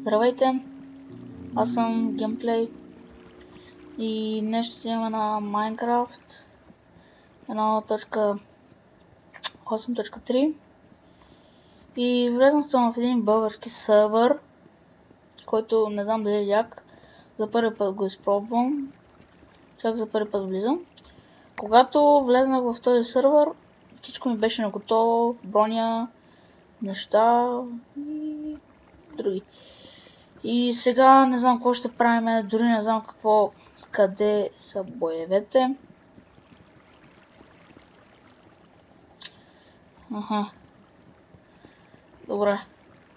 Здравейте, аз съм Геймплей и днес ще снимаме на Minecraft 1.8.3 и влезнал съм в един български сервер, който не знам дали е як. За първи път го изпробвам, чак за първи път влизам. Когато влезнах в този сервер, всичко ми беше наготово, броня, неща и други. И сега не знам какво ще правим, дори не знам къде са боевете. Аха.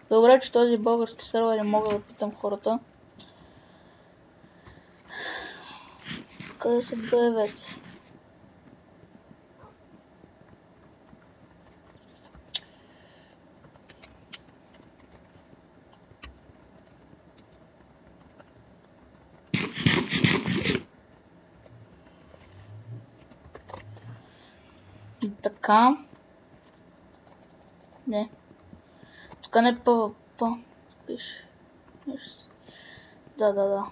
Добре, че този български сервер не мога да питам хората. Къде са боевете? Така. Не. Тук не PvP. Пише. Да.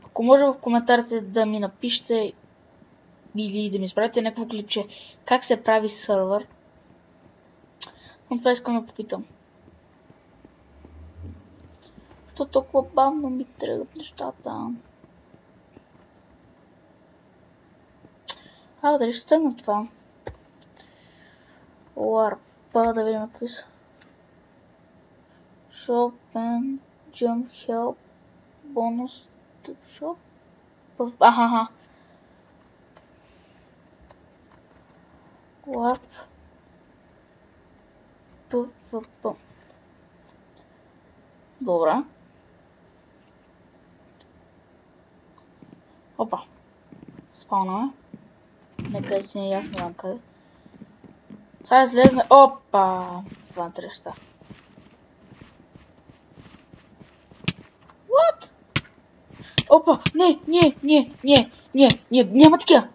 Ако може в коментарите да ми напишете или да ми изпратите някакво клипче как се прави сервер. Но това искам да попитам. То толкова бавно ми тръгват нещата. Дали ще стъгна това? Ларпа, да видим какви са. Shop and Jump Help Bonus Shop. Аха. Ларп. Добре. Опа. Спалнаме. Нека си не ясно знам къде. Сега излезне. Опа! Това треща. What? Опа! Не! Няма такива!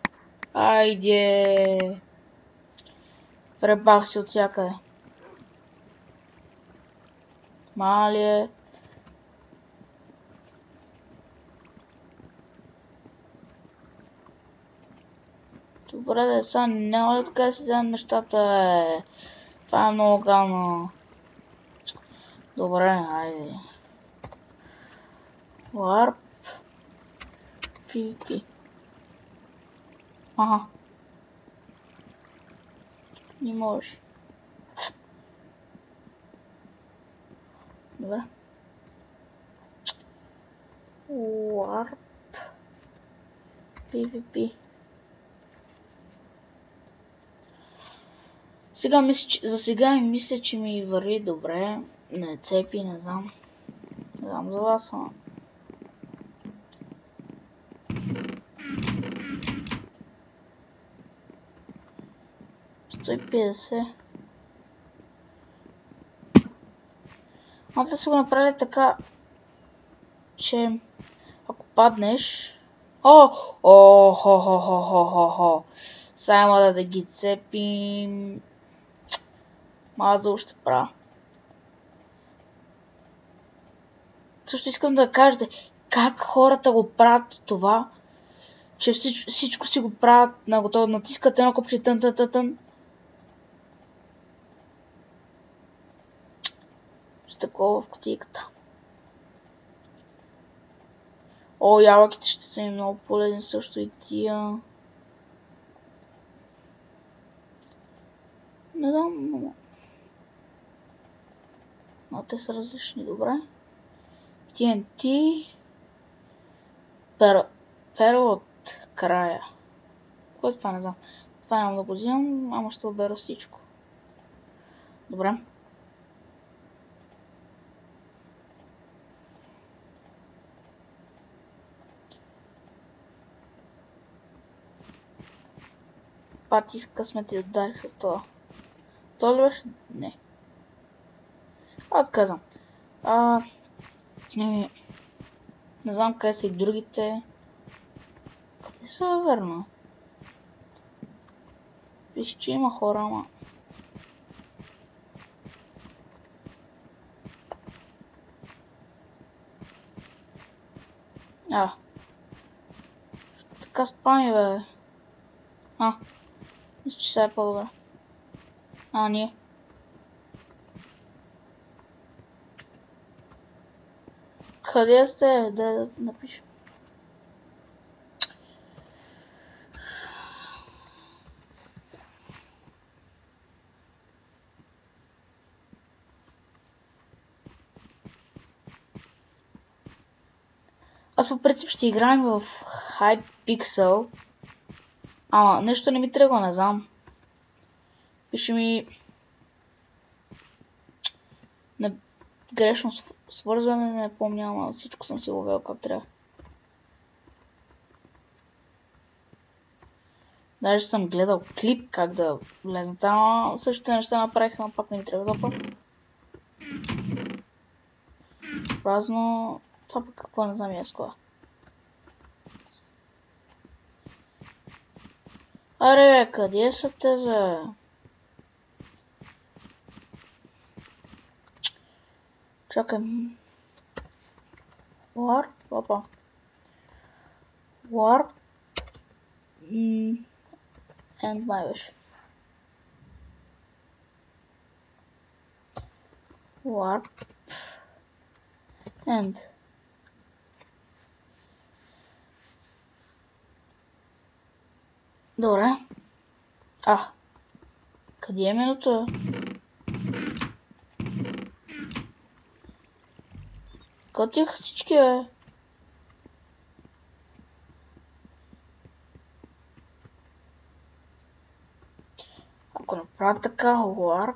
Айде! Пребах си от всякъде. Мале. Добре, да сега няма ли така да си вземем нещата, Това е много гално. Добре, айде. Warp. PvP. Аха. Не може. Добре. Warp. PvP. За сега мисля, че ми върви добре. Не цепи, не знам. Не знам за вас, ама. Да са го направили така, че ако паднеш... Хо. Само да ги цепим. Мазал ще правя. Също искам да кажете как хората го правят това, че всичко си го правят на готово. Натискат едно копче тън. Ще такова в кутийката. Ябълките ще са ми много полезни, също и тия. Не знам, но те са различни, добре. TNT. Перл от края. Кое това не знам. Това няма да го взимам, ама ще обера всичко. Добре. Пати късмет и ударих с това. То ли беше? Не. Отказвам. Не знам къде са и другите. Къде са, верно? Пише, че има хора, ама... Така спами, бе. Мисля, че сега е по-добре. Не. Къде сте? Да напиша. Аз по принцип ще играем в Hypixel. Ама нещо не ми тръгва, не знам. Пише ми... Грешно свързване, не помня, ама всичко съм си го вел как трябва. Даже съм гледал клип как да влезна там, същите неща направиха, но пак не ми трябва да пък. Празно... Това пък какво не знам и аз кога. Аре, къде са те за... Чакай. Warp, опа. Warp. And my wish. Warp. And. Добре. Къде е минута? Готиха всички, бе. Ако направя така, Warp.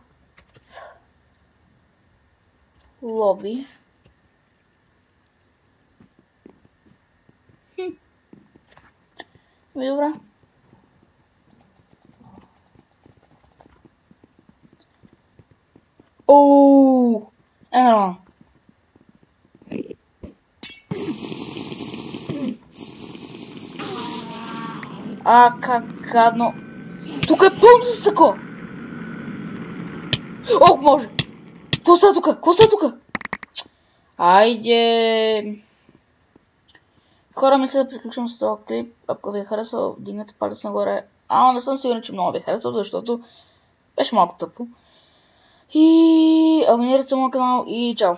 Лоби. Добре. Нормално. Как гадно. Тук е пълно с тако. Може. Какво става тук? Айде. Хора, мисля да приключвам с този клип. Ако ви е харесал, дигнете палец нагоре. Не съм сигурен, че много ви е харесал, защото беше малко тъпо. И абонирайте се на моят канал и чао!